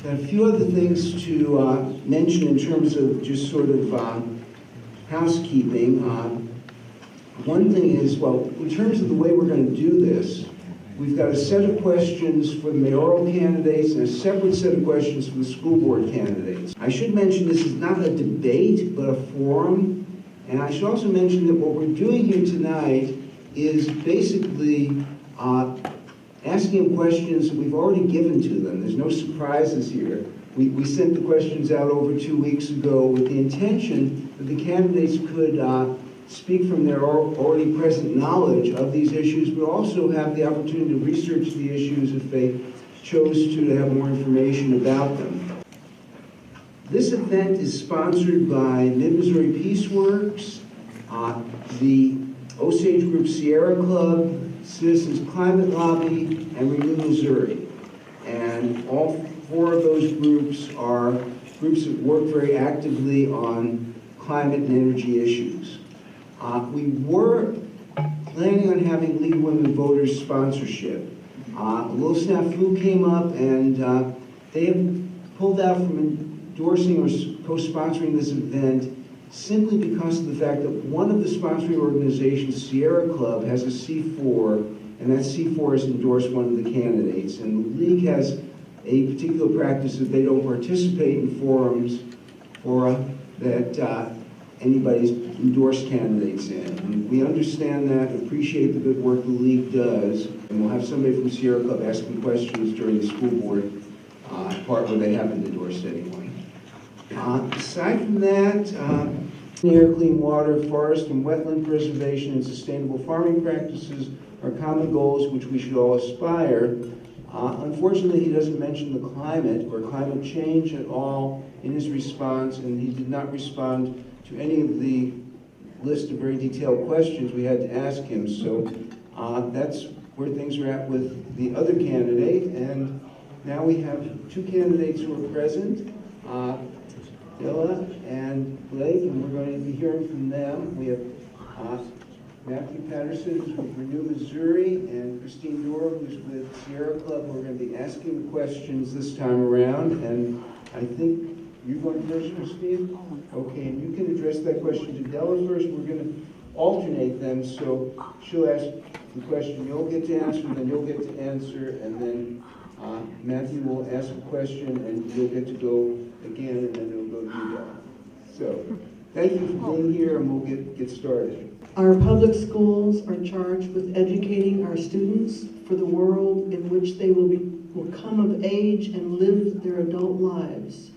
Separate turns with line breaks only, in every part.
A few other things to mention in terms of just sort of housekeeping. One thing is, well, in terms of the way we're going to do this, we've got a set of questions for the mayoral candidates and a separate set of questions for the school board candidates. I should mention this is not a debate, but a forum. And I should also mention that what we're doing here tonight is basically asking questions that we've already given to them. There's no surprises here. We sent the questions out over 2 weeks ago with the intention that the candidates could speak from their already present knowledge of these issues, but also have the opportunity to research the issues if they chose to have more information about them. This event is sponsored by Mid-Missouri Peaceworks, the Osage Group Sierra Club, Citizens Climate Lobby, and Renew Missouri. And all 4 of those groups are groups that work very actively on climate and energy issues. We were planning on having League of Women Voters sponsorship. A little snafu came up, and they have pulled out from endorsing or co-sponsoring this event simply because of the fact that one of the sponsoring organizations, Sierra Club, has a C4, and that C4 has endorsed one of the candidates. And the league has a particular practice that they don't participate in forums or that anybody's endorsed candidates in. And we understand that, appreciate the good work the league does, and we'll have somebody from Sierra Club asking questions during the school board part where they haven't endorsed anyone. Aside from that, air, clean water, forest and wetland preservation, and sustainable farming practices are common goals which we should all aspire. Unfortunately, he doesn't mention the climate or climate change at all in his response, and he did not respond to any of the list of very detailed questions we had to ask him. So that's where things are at with the other candidate. And now we have 2 candidates who are present, Dilla and Blake, and we're going to be hearing from them. We have Matthew Patterson, who's with Renew Missouri, and Christine Dora, who's with Sierra Club. We're going to be asking the questions this time around, and I think you're going first, Christine? Okay, and you can address that question to Della first. We're going to alternate them, so she'll ask the question, you'll get to answer, then you'll get to answer, and then Matthew will ask a question, and you'll get to go again, and then it'll go to you, Della. So, thank you for being here, and we'll get started.
Our public schools are charged with educating our students for the world in which they will come of age and live their adult lives.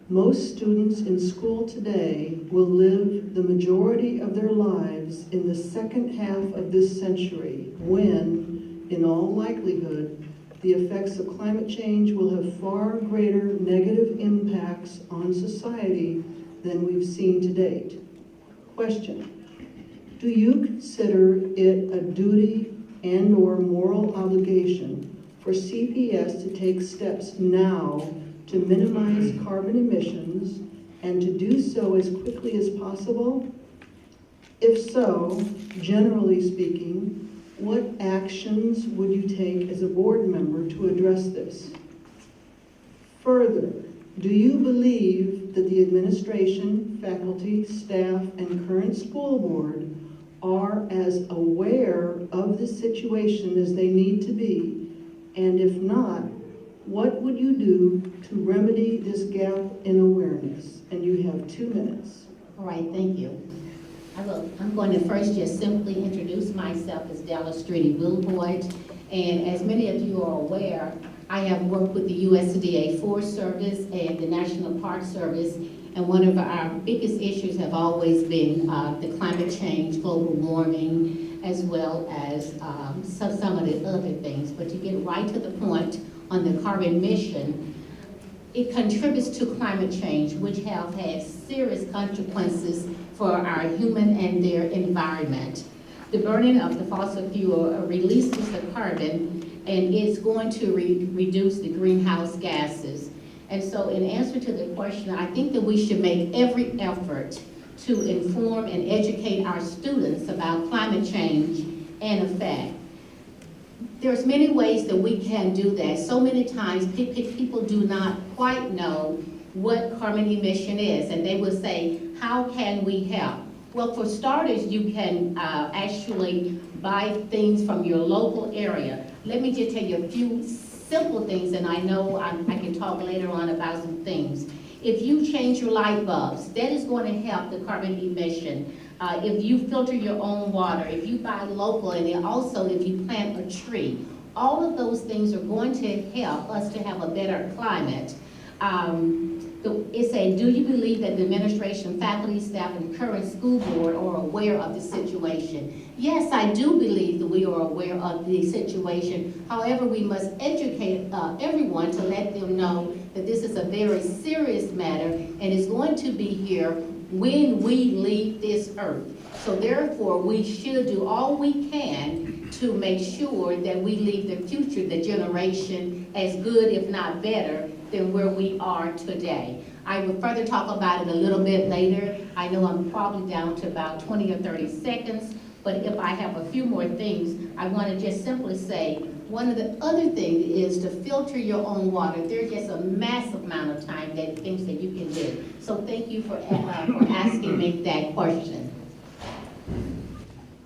Most students in school today will live the majority of their lives in the second half of this century when, in all likelihood, the effects of climate change will have far greater negative impacts on society than we've seen to date. Question: do you consider it a duty and/or moral obligation for CPS to take steps now to minimize carbon emissions and to do so as quickly as possible? If so, generally speaking, what actions would you take as a board member to address this? Further, do you believe that the administration, faculty, staff, and current school board are as aware of the situation as they need to be? And if not, what would you do to remedy this gap in awareness? And you have 2 minutes.
All right, thank you. I'm going to first just simply introduce myself as Della Streety Wilboyd. And as many of you are aware, I have worked with the USDA Forest Service and the National Park Service. And one of our biggest issues have always been the climate change, global warming, as well as some of the other things. But to get right to the point on the carbon emission, it contributes to climate change, which have had serious consequences for our human and their environment. The burning of the fossil fuel releases the carbon, and it's going to reduce the greenhouse gases. And so in answer to the question, I think that we should make every effort to inform and educate our students about climate change and effect. there's many ways that we can do that. So many times, people do not quite know what carbon emission is, and they will say, how can we help? Well, for starters, you can actually buy things from your local area. Let me just tell you a few simple things, and I know I can talk later on about some things. If you change your light bulbs, that is going to help the carbon emission. If you filter your own water, if you buy local, and then also if you plant a tree, all of those things are going to help us to have a better climate. It said, do you believe that the administration, faculty, staff, and current school board are aware of the situation? Yes, I do believe that we are aware of the situation. However, we must educate everyone to let them know that this is a very serious matter and is going to be here when we leave this earth. So therefore, we should do all we can to make sure that we leave the future, the generation, as good, if not better, than where we are today. I will further talk about it a little bit later. I know I'm probably down to about 20 or 30 seconds, but if I have a few more things, I want to just simply say, one of the other things is to filter your own water. There's just a massive amount of things that you can do. So thank you for asking me that question.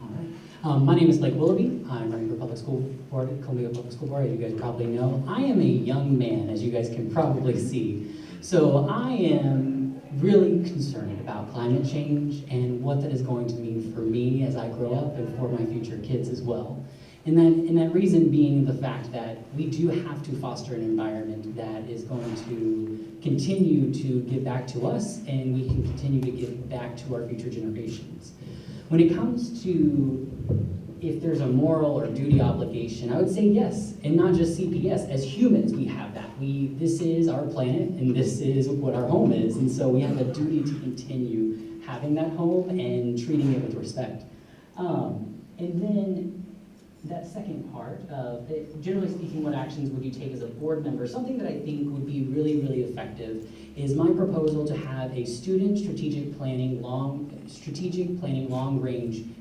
All right. My name is Blake Willoughby. I'm running for Public School Board at Columbia Public School Board, as you guys probably know. I am a young man, as you guys can probably see. So I am really concerned about climate change and what that is going to mean for me as I grow up and for my future kids as well. And that reason being the fact that we do have to foster an environment that is going to continue to give back to us, and we can continue to give back to our future generations. When it comes to if there's a moral or duty obligation, I would say yes, and not just CPS. As humans, we have that. This is our planet, and this is what our home is, and so we have a duty to continue having that home and treating it with respect. And then that second part of, generally speaking, what actions would you take as a board member? Something that I think would be really, really effective is my proposal to have a student strategic planning long-range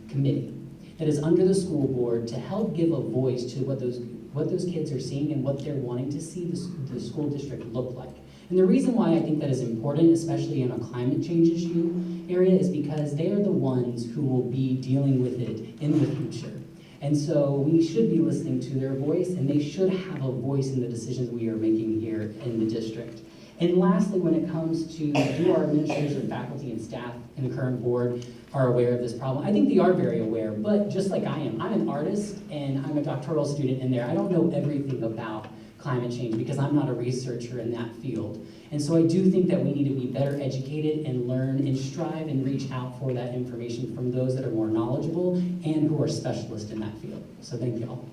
committee that is under the school board to help give a voice to what those kids are seeing and what they're wanting to see the school district look like. And the reason why I think that is important, especially in a climate change issue area, is because they are the ones who will be dealing with it in the future. And so we should be listening to their voice, and they should have a voice in the decisions we are making here in the district. And lastly, when it comes to do our administrators and faculty and staff in the current board are aware of this problem, I think they are very aware, but just like I am, I'm an artist and I'm a doctoral student in there. I don't know everything about climate change because I'm not a researcher in that field. And so I do think that we need to be better educated and learn and strive and reach out for that information from those that are more knowledgeable and who are specialists in that field. So thank you all.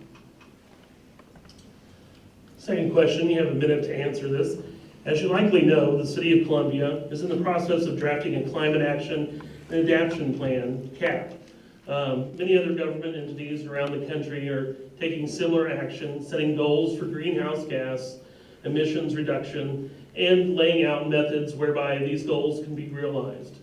Second question, you have a minute to answer this. As you likely know, the City of Columbia is in the process of drafting a Climate Action and Adaptation Plan, CAP. Many other government entities around the country are taking similar action, setting goals for greenhouse gas emissions reduction, and laying out methods whereby these goals can be realized.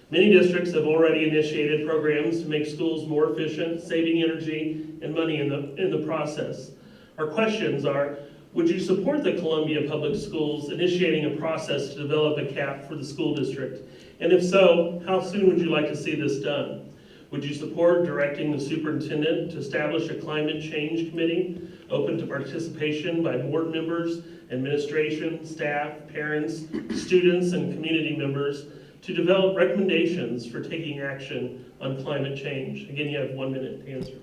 Many districts have already initiated programs to make schools more efficient, saving energy and money in the process. Our questions are, would you support the Columbia Public Schools initiating a process to develop a CAP for the school district? And if so, how soon would you like to see this done? Would you support directing the superintendent to establish a climate change committee open to participation by board members, administration, staff, parents, students, and community members to develop recommendations for taking action on climate change? Again, you have 1 minute to answer.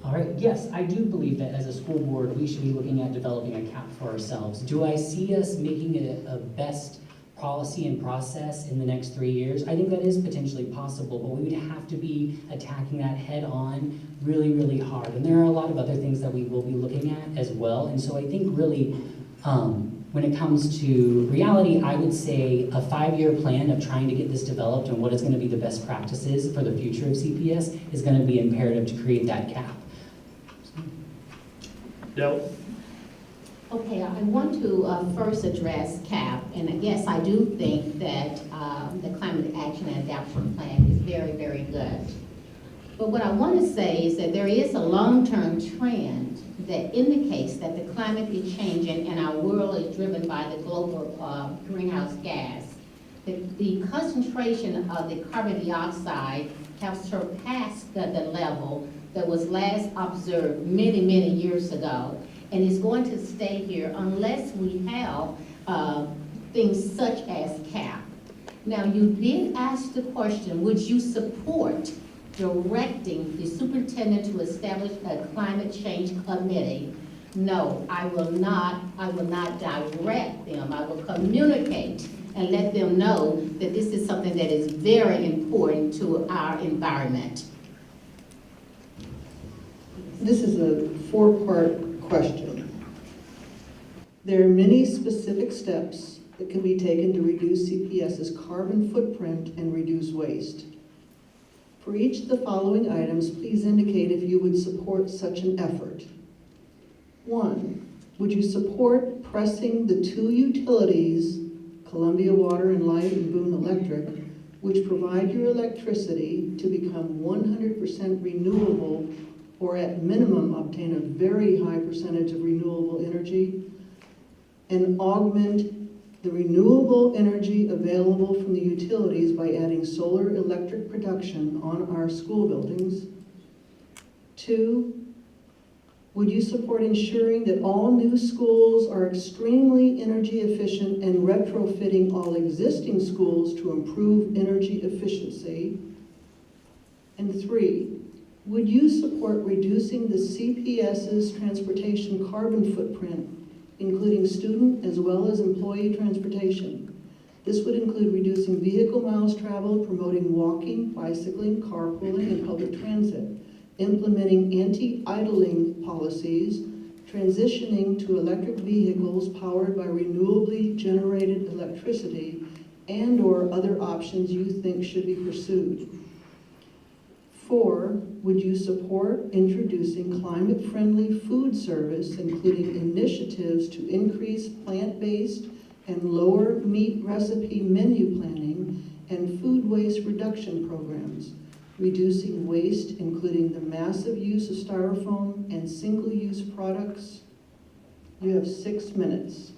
All right, yes, I do believe that as a school board, we should be looking at developing a CAP for ourselves. Do I see us making it a best policy and process in the next 3 years? I think that is potentially possible, but we would have to be attacking that head on really, really hard. And there are a lot of other things that we will be looking at as well. And so I think really, when it comes to reality, I would say a 5-year plan of trying to get this developed and what is going to be the best practices for the future of CPS is going to be imperative to create that CAP.
Del?
Okay, I want to first address CAP, and yes, I do think that the Climate Action and Adaptation Plan is very, very good. But what I want to say is that there is a long-term trend that indicates that the climate is changing and our world is driven by the global greenhouse gas. The concentration of the carbon dioxide has surpassed the level that was last observed many, many years ago, and is going to stay here unless we have things such as CAP. Now, you did ask the question, would you support directing the superintendent to establish a climate change committee? No, I will not direct them. I will communicate and let them know that this is something that is very important to our environment.
This is a four-part question. There are many specific steps that can be taken to reduce CPS's carbon footprint and reduce waste. For each of the following items, please indicate if you would support such an effort. 1, would you support pressing the 2 utilities, Columbia Water and Light and Boone Electric, which provide your electricity, to become 100% renewable, or at minimum obtain a very high percentage of renewable energy, and augment the renewable energy available from the utilities by adding solar electric production on our school buildings? 2, would you support ensuring that all new schools are extremely energy efficient and retrofitting all existing schools to improve energy efficiency? And 3, would you support reducing the CPS's transportation carbon footprint, including student as well as employee transportation? This would include reducing vehicle miles traveled, promoting walking, bicycling, carpooling, and public transit, implementing anti-idling policies, transitioning to electric vehicles powered by renewably generated electricity, and/or other options you think should be pursued. 4, would you support introducing climate-friendly food service, including initiatives to increase plant-based and lower meat recipe menu planning and food waste reduction programs, reducing waste, including the massive use of styrofoam and single-use products? You have 6 minutes.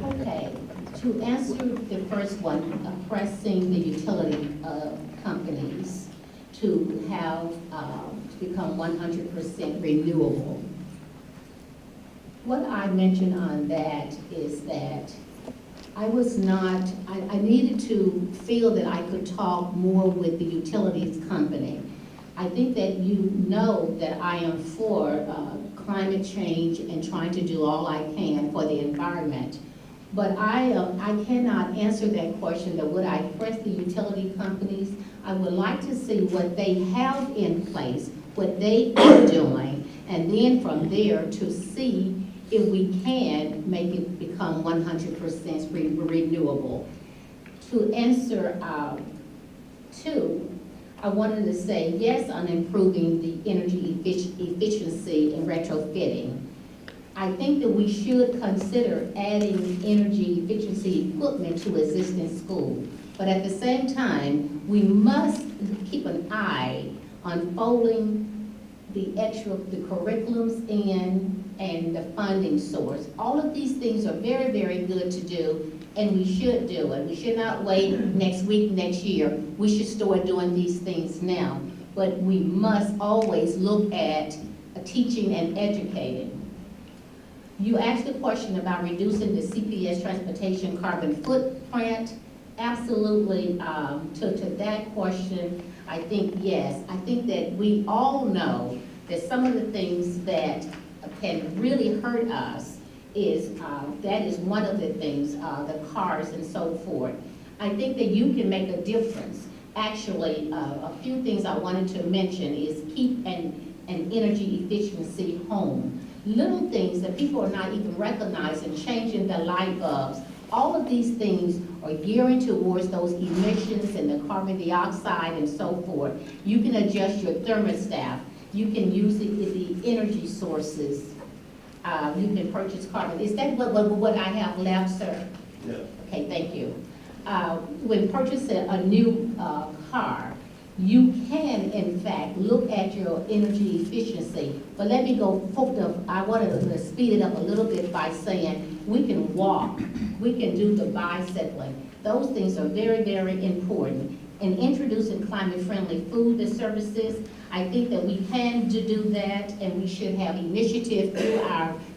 Okay, to answer the first one, pressing the utility companies to have, to become 100% renewable. What I mentioned on that is that I needed to feel that I could talk more with the utilities company. I think that you know that I am for climate change and trying to do all I can for the environment. But I cannot answer that question that would I press the utility companies. I would like to see what they have in place, what they are doing, and then from there to see if we can make it become 100% renewable. To answer 2, I wanted to say yes on improving the energy efficiency and retrofitting. I think that we should consider adding energy efficiency equipment to existing schools. But at the same time, we must keep an eye on folding the curriculums in and the funding source. All of these things are very, very good to do, and we should do it. We should not wait next week, next year. We should start doing these things now. But we must always look at teaching and educating. You asked a question about reducing the CPS transportation carbon footprint. Absolutely, to that question, I think yes. I think that we all know that some of the things that can really hurt us is, that is one of the things, the cars and so forth. I think that you can make a difference. Actually, a few things I wanted to mention is keep an energy efficiency home. Little things that people are not even recognizing, changing the light bulbs. All of these things are gearing towards those emissions and the carbon dioxide and so forth. You can adjust your thermostat. You can use the energy sources. You can purchase carbon. Is that what I have left, sir?
Yeah.
Okay, thank you. When purchasing a new car, you can, in fact, look at your energy efficiency. But let me go, I wanted to speed it up a little bit by saying, we can walk, we can do the bicycling. Those things are very, very important. In introducing climate-friendly food and services, I think that we can do that, and we should have initiative through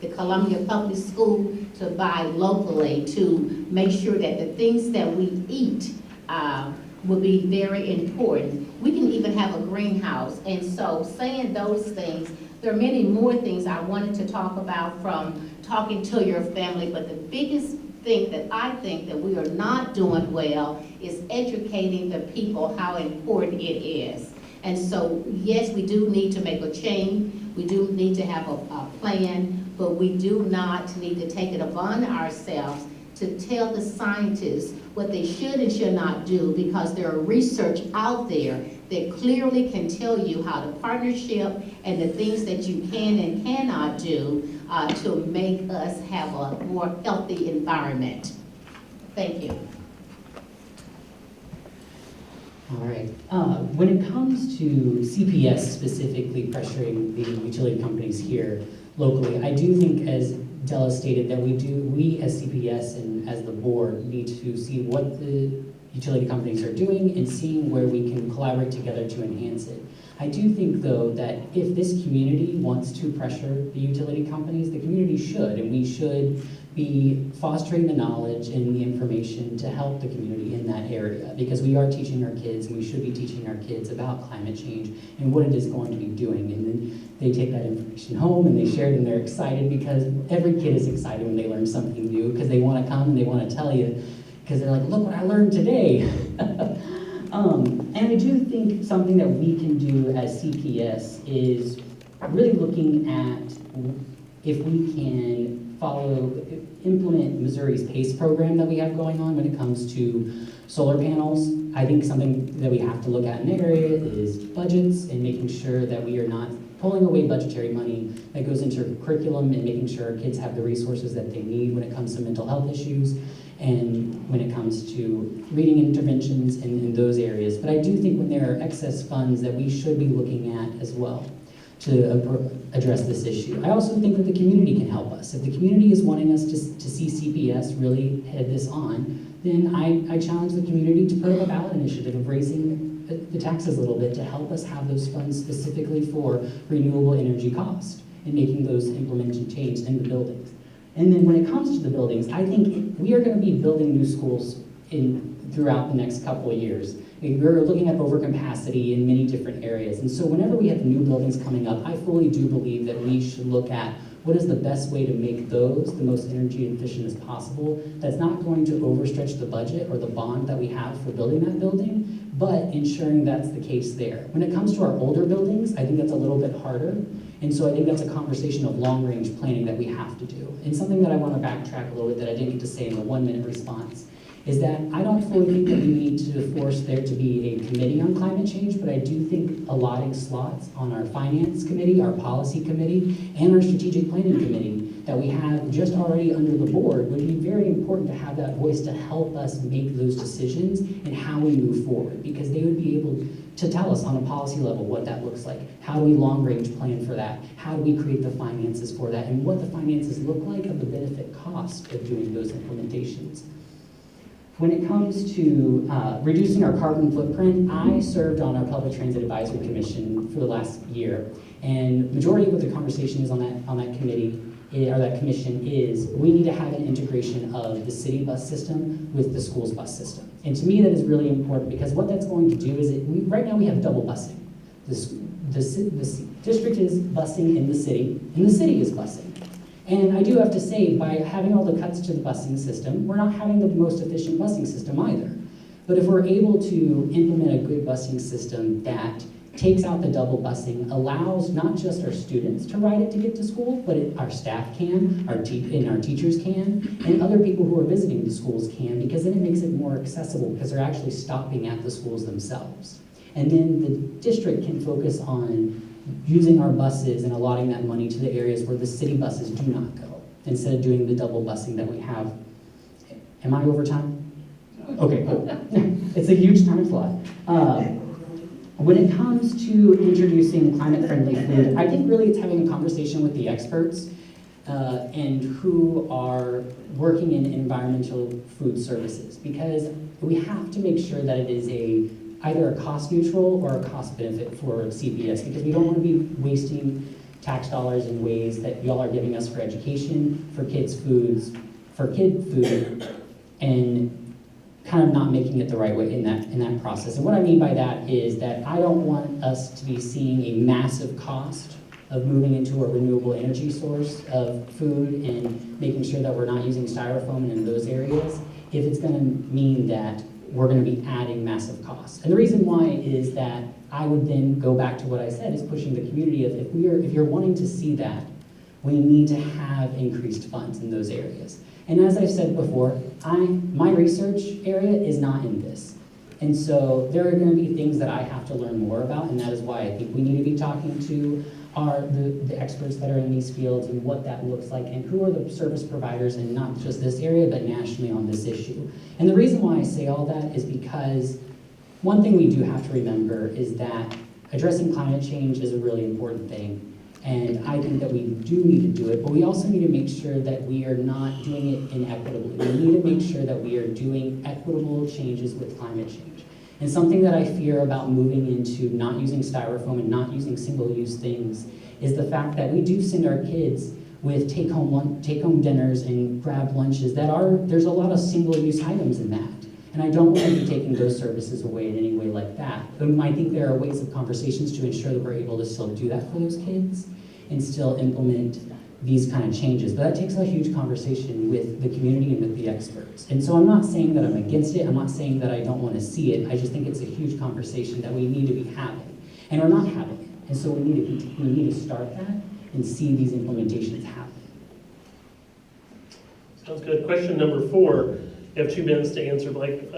the Columbia Public School to buy locally, to make sure that the things that we eat will be very important. We can even have a greenhouse, and so saying those things, there are many more things I wanted to talk about from talking to your family, but the biggest thing that I think that we are not doing well is educating the people how important it is. And so, yes, we do need to make a change. We do need to have a plan, but we do not need to take it upon ourselves to tell the scientists what they should and should not do, because there are research out there that clearly can tell you how the partnership and the things that you can and cannot do to make us have a more healthy environment. Thank you.
All right. When it comes to CPS specifically pressuring the utility companies here locally, I do think, as Della stated, that we as CPS and as the board need to see what the utility companies are doing and seeing where we can collaborate together to enhance it. I do think, though, that if this community wants to pressure the utility companies, the community should, and we should be fostering the knowledge and the information to help the community in that area, because we are teaching our kids, and we should be teaching our kids about climate change and what it is going to be doing. And then they take that information home and they share it, and they're excited, because every kid is excited when they learn something new, because they want to come and they want to tell you, because they're like, look what I learned today. And I do think something that we can do as CPS is really looking at if we can implement Missouri's PACE program that we have going on when it comes to solar panels. I think something that we have to look at in the area is budgets and making sure that we are not pulling away budgetary money that goes into curriculum, and making sure our kids have the resources that they need when it comes to mental health issues and when it comes to reading interventions in those areas. But I do think when there are excess funds that we should be looking at as well to address this issue. I also think that the community can help us. If the community is wanting us to see CPS really head this on, then I challenge the community to put up a ballot initiative of raising the taxes a little bit to help us have those funds specifically for renewable energy cost and making those implementation change in the buildings. And then when it comes to the buildings, I think we are going to be building new schools throughout the next couple of years. We're looking at overcapacity in many different areas. And so whenever we have new buildings coming up, I fully do believe that we should look at what is the best way to make those the most energy efficient as possible. That's not going to overstretch the budget or the bond that we have for building that building, but ensuring that's the case there. When it comes to our older buildings, I think that's a little bit harder. And so I think that's a conversation of long-range planning that we have to do. And something that I want to backtrack a little bit that I didn't get to say in the 1-minute response is that I don't fully think that we need to force there to be a committee on climate change, but I do think allotting slots on our finance committee, our policy committee, and our strategic planning committee that we have just already under the board would be very important to have that voice to help us make those decisions and how we move forward, because they would be able to tell us on a policy level what that looks like. How do we long-range plan for that? How do we create the finances for that? And what the finances look like of the benefit cost of doing those implementations. When it comes to reducing our carbon footprint, I served on our Public Transit Advisory Commission for the last year. And majority of what the conversation is on that committee, or that commission, is we need to have an integration of the city bus system with the school's bus system. And to me, that is really important, because what that's going to do is, right now we have double busing. The district is busing in the city, and the city is busing. And I do have to say, by having all the cuts to the busing system, we're not having the most efficient busing system either. But if we're able to implement a good busing system that takes out the double busing, allows not just our students to ride it to get to school, but our staff can, our teachers can, and other people who are visiting the schools can, because then it makes it more accessible, because they're actually stopping at the schools themselves. And then the district can focus on using our buses and allotting that money to the areas where the city buses do not go, instead of doing the double busing that we have. Am I over time? Okay, cool. It's a huge time slot. When it comes to introducing climate-friendly food, I think really it's having a conversation with the experts and who are working in environmental food services, because we have to make sure that it is either a cost neutral or a cost benefit for CPS, because we don't want to be wasting tax dollars in ways that y'all are giving us for education, for kid food, and kind of not making it the right way in that process. And what I mean by that is that I don't want us to be seeing a massive cost of moving into a renewable energy source of food and making sure that we're not using styrofoam in those areas if it's going to mean that we're going to be adding massive costs. And the reason why is that I would then go back to what I said, is pushing the community of if you're wanting to see that, we need to have increased funds in those areas. And as I've said before, my research area is not in this. And so there are going to be things that I have to learn more about, and that is why I think we need to be talking to the experts that are in these fields and what that looks like and who are the service providers in not just this area but nationally on this issue. And the reason why I say all that is because one thing we do have to remember is that addressing climate change is a really important thing. And I think that we do need to do it, but we also need to make sure that we are not doing it inequitably. We need to make sure that we are doing equitable changes with climate change. And something that I fear about moving into not using styrofoam and not using single-use things is the fact that we do send our kids with take-home dinners and grab lunches there's a lot of single-use items in that. And I don't want to be taking those services away in any way like that. But I think there are ways of conversations to ensure that we're able to still do that for those kids and still implement these kind of changes. But that takes a huge conversation with the community and with the experts. And so I'm not saying that I'm against it. I'm not saying that I don't want to see it. I just think it's a huge conversation that we need to be having. And we're not having it. And so we need to start that and see these implementations happen.
Sounds good. Question number 4. You have 2 minutes to answer, Blake.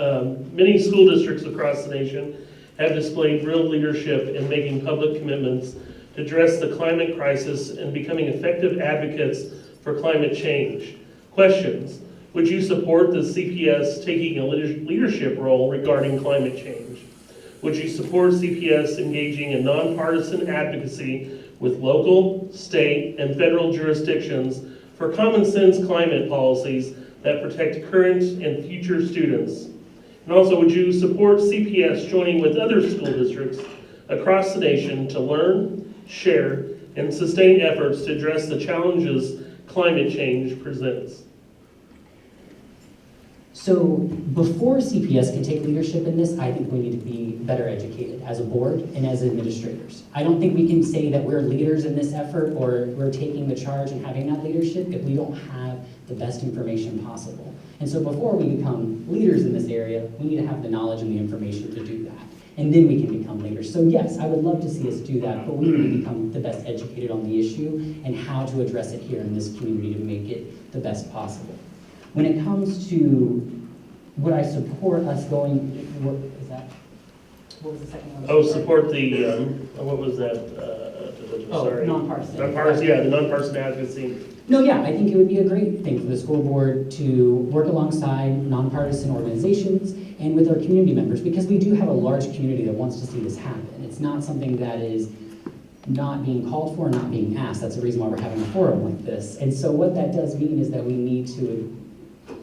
Many school districts across the nation have displayed real leadership in making public commitments to address the climate crisis and becoming effective advocates for climate change. Questions. Would you support the CPS taking a leadership role regarding climate change? Would you support CPS engaging in nonpartisan advocacy with local, state, and federal jurisdictions for common sense climate policies that protect current and future students? And also, would you support CPS joining with other school districts across the nation to learn, share, and sustain efforts to address the challenges climate change presents?
So before CPS can take leadership in this, I think we need to be better educated as a board and as administrators. I don't think we can say that we're leaders in this effort or we're taking the charge and having that leadership if we don't have the best information possible. And so before we become leaders in this area, we need to have the knowledge and the information to do that. And then we can become leaders. So yes, I would love to see us do that, but we need to become the best educated on the issue and how to address it here in this community to make it the best possible. When it comes to would I support us going, what was the second one?
Oh, support the, what was that? Sorry.
Nonpartisan.
Nonpartisan, yeah, the nonpartisan advocacy.
No, yeah, I think it would be a great thing for the school board to work alongside nonpartisan organizations and with our community members, because we do have a large community that wants to see this happen. It's not something that is not being called for, not being asked. That's the reason why we're having a forum like this. And so what that does mean is that we need to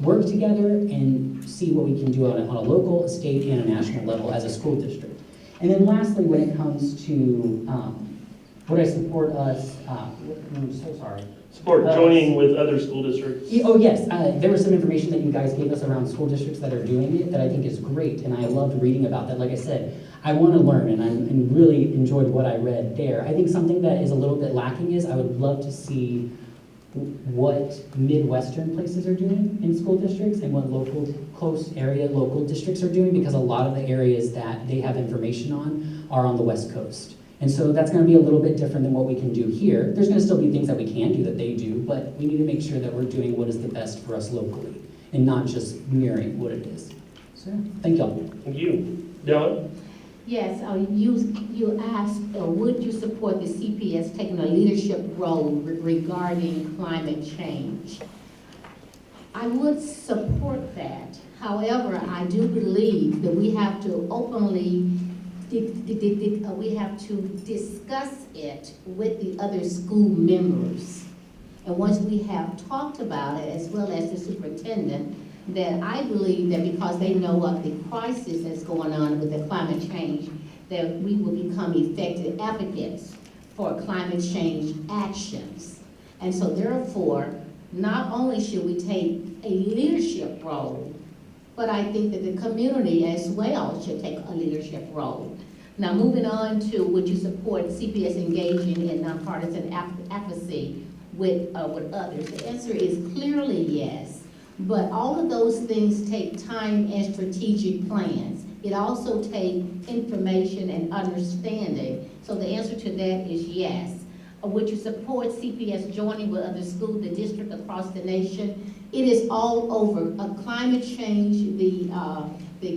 work together and see what we can do on a local, a state, and a national level as a school district. And then lastly, when it comes to would I support us, I'm so sorry.
Support joining with other school districts.
Oh yes, there was some information that you guys gave us around school districts that are doing it that I think is great, and I loved reading about that. Like I said, I want to learn, and really enjoyed what I read there. I think something that is a little bit lacking is I would love to see what Midwestern places are doing in school districts and what local, close area local districts are doing, because a lot of the areas that they have information on are on the West Coast. And so that's going to be a little bit different than what we can do here. There's going to still be things that we can do that they do, but we need to make sure that we're doing what is the best for us locally and not just mirroring what it is. So yeah, thank y'all.
Thank you. Dylan?
Yes, you asked, would you support the CPS taking a leadership role regarding climate change? I would support that. However, I do believe that we have to openly we have to discuss it with the other school members. And once we have talked about it, as well as the superintendent, that I believe that because they know of the crisis that's going on with the climate change, that we will become effective advocates for climate change actions. And so therefore, not only should we take a leadership role, but I think that the community as well should take a leadership role. Now, moving on to would you support CPS engaging in nonpartisan advocacy with others? The answer is clearly yes, but all of those things take time and strategic plans. It also takes information and understanding. So the answer to that is yes. Would you support CPS joining with other schools, the district across the nation? It is all over. Climate change, the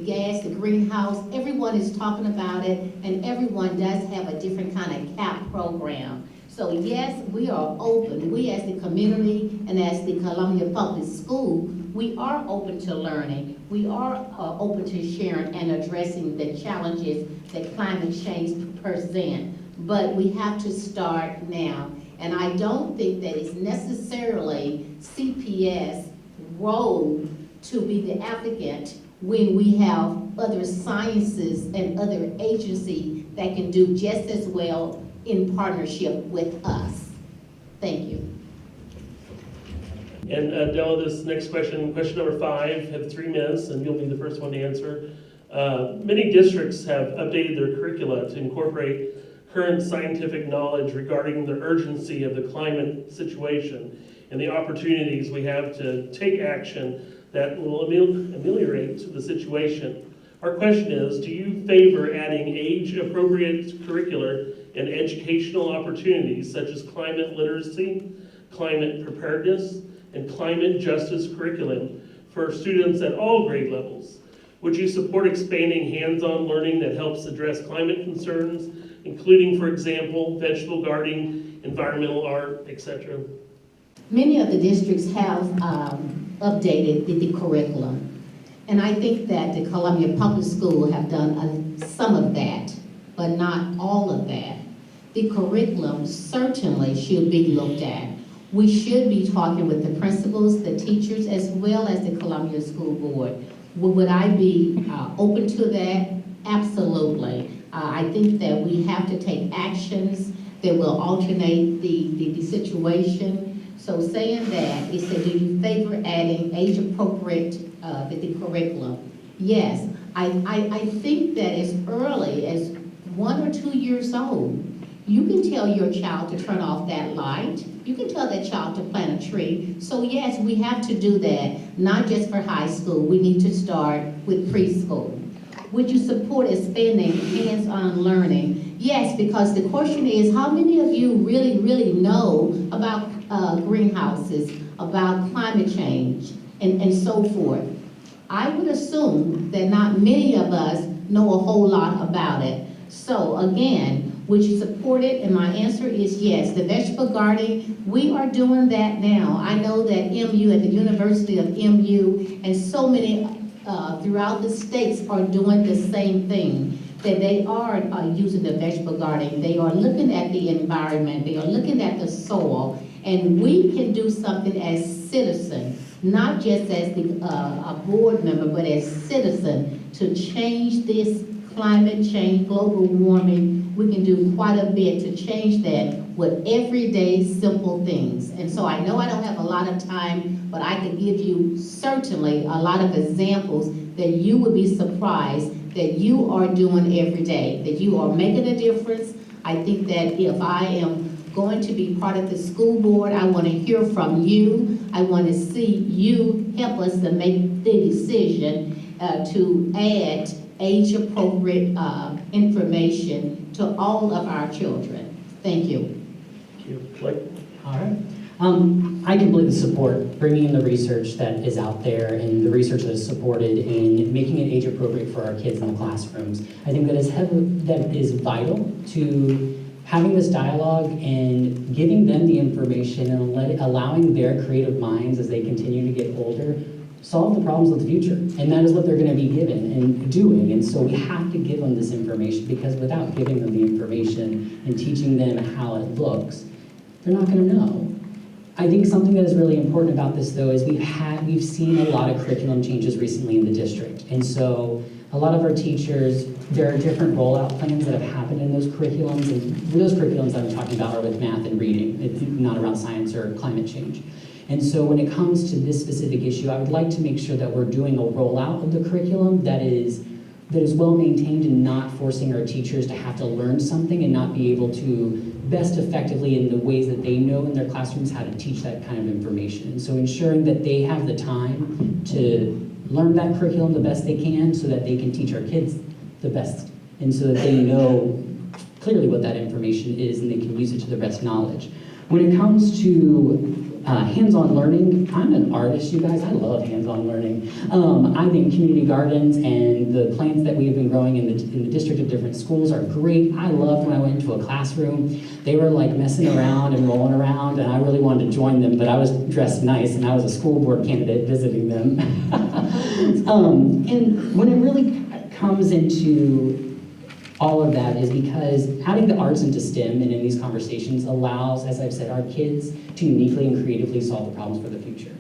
gas, the greenhouse, everyone is talking about it, and everyone does have a different kind of CAP program. So yes, we are open. We as the community and as the Columbia Public School, we are open to learning. We are open to sharing and addressing the challenges that climate change presents. But we have to start now. And I don't think that it's necessarily CPS role to be the advocate when we have other sciences and other agencies that can do just as well in partnership with us. Thank you.
And Della, this next question number 5, have 3 minutes, and you'll be the first one to answer. Many districts have updated their curricula to incorporate current scientific knowledge regarding the urgency of the climate situation and the opportunities we have to take action that will ameliorate the situation. Our question is, do you favor adding age-appropriate curricular and educational opportunities such as climate literacy, climate preparedness, and climate justice curriculum for students at all grade levels? Would you support expanding hands-on learning that helps address climate concerns, including, for example, vegetable gardening, environmental art, etc.?
Many of the districts have updated the curriculum. And I think that the Columbia Public School have done some of that, but not all of that. The curriculum certainly should be looked at. We should be talking with the principals, the teachers, as well as the Columbia School Board. Would I be open to that? Absolutely. I think that we have to take actions that will alternate the situation. So saying that, it said, do you favor adding age-appropriate the curriculum? Yes. I think that as early as 1 or 2 years old, you can tell your child to turn off that light. You can tell that child to plant a tree. So yes, we have to do that, not just for high school. We need to start with preschool. Would you support expanding hands-on learning? Yes, because the question is, how many of you really know about greenhouses, about climate change, and so forth? I would assume that not many of us know a whole lot about it. So again, would you support it? And my answer is yes. The vegetable gardening, we are doing that now. I know that MU, at the University of MU, and so many throughout the states are doing the same thing, that they are using the vegetable gardening. They are looking at the environment. They are looking at the soil. And we can do something as citizens, not just as a board member, but as citizens, to change this climate change, global warming. We can do quite a bit to change that with everyday simple things. And so I know I don't have a lot of time, but I could give you certainly a lot of examples that you would be surprised that you are doing every day, that you are making a difference. I think that if I am going to be part of the school board, I want to hear from you. I want to see you help us to make the decision to add age-appropriate information to all of our children. Thank you.
Thank you. Blake?
All right. I completely support bringing in the research that is out there and the research that is supported in making it age appropriate for our kids in the classrooms. I think that is vital to having this dialogue and giving them the information and allowing their creative minds as they continue to get older solve the problems of the future. And that is what they're going to be given and doing. And so we have to give them this information, because without giving them the information and teaching them how it looks, they're not going to know. I think something that is really important about this, though, is we've seen a lot of curriculum changes recently in the district. And so a lot of our teachers, there are different rollout plans that have happened in those curriculums. And those curriculums I'm talking about are with math and reading. It's not around science or climate change. And so when it comes to this specific issue, I would like to make sure that we're doing a rollout of the curriculum that is well maintained and not forcing our teachers to have to learn something and not be able to best effectively in the ways that they know in their classrooms how to teach that kind of information. And so ensuring that they have the time to learn that curriculum the best they can so that they can teach our kids the best, and so that they know clearly what that information is and they can use it to their best knowledge. When it comes to hands-on learning, I'm an artist, you guys. I love hands-on learning. I think community gardens and the plants that we have been growing in the district of different schools are great. I loved when I went into a classroom. They were like messing around and rolling around, and I really wanted to join them, but I was dressed nice, and I was a school board candidate visiting them. And when it really comes into all of that is because adding the arts into STEM and in these conversations allows, as I've said, our kids to uniquely and creatively solve the problems for the future.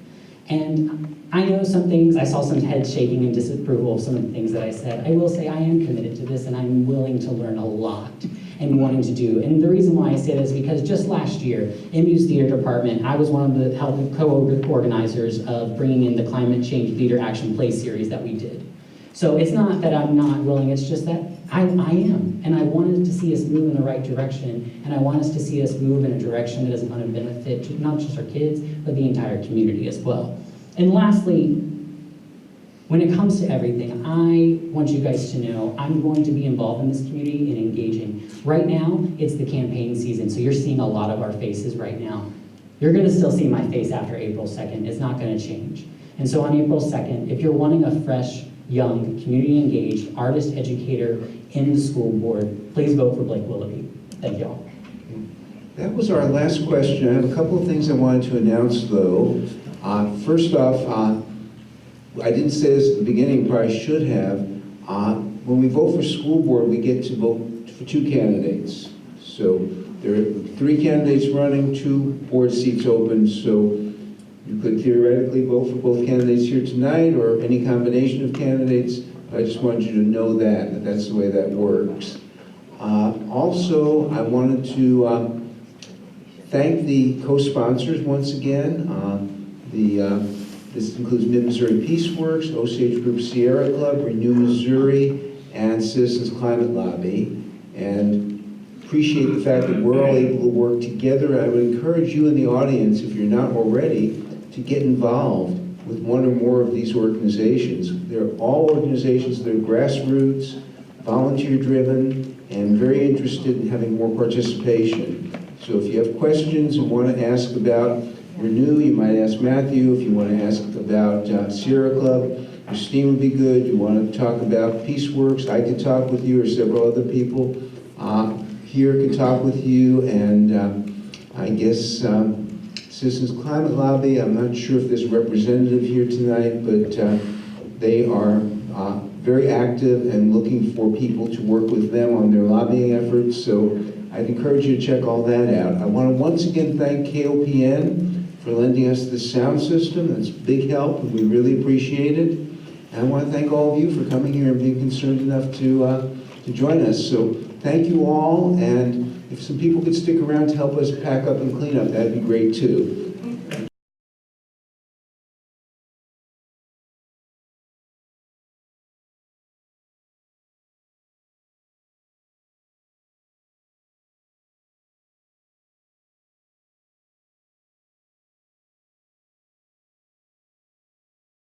And I know some things, I saw some heads shaking in disapproval of some of the things that I said. I will say I am committed to this, and I'm willing to learn a lot and wanting to do. And the reason why I say that is because just last year, MU's theater department, I was one of the co-organizers of bringing in the Climate Change Theater Action Play series that we did. So it's not that I'm not willing, it's just that I am. And I wanted to see us move in the right direction, and I want us to see us move in a direction that is going to benefit not just our kids, but the entire community as well. And lastly, when it comes to everything, I want you guys to know I'm going to be involved in this community and engaging. Right now, it's the campaign season, so you're seeing a lot of our faces right now. You're going to still see my face after April 2nd. It's not going to change. And so on April 2nd, if you're wanting a fresh, young, community-engaged artist educator in the school board, please vote for Blake Willoughby. Thank you all.
That was our last question. I have a couple of things I wanted to announce, though. First off, I didn't say this at the beginning, but I should have. When we vote for school board, we get to vote for 2 candidates. So there are 3 candidates running, 2 board seats open, so you could theoretically vote for both candidates here tonight or any combination of candidates. I just wanted you to know that that's the way that works. Also, I wanted to thank the co-sponsors once again. This includes Mid-Missouri PeaceWorks, Osage Group Sierra Club, Renew Missouri, and Citizens Climate Lobby. And appreciate the fact that we're all able to work together. I would encourage you in the audience, if you're not already, to get involved with one or more of these organizations. They're all organizations that are grassroots, volunteer-driven, and very interested in having more participation. So if you have questions and want to ask about Renew, you might ask Matthew. If you want to ask about Sierra Club, Christine would be good. You want to talk about PeaceWorks, I could talk with you, or several other people here could talk with you, and I guess Citizens Climate Lobby, I'm not sure if there's a representative here tonight, but they are very active and looking for people to work with them on their lobbying efforts, so I'd encourage you to check all that out. I want to once again thank KOPN for lending us this sound system. That's a big help, and we really appreciate it. And I want to thank all of you for coming here and being concerned enough to join us. So thank you all, and if some people could stick around to help us pack up and clean up, that'd be great too.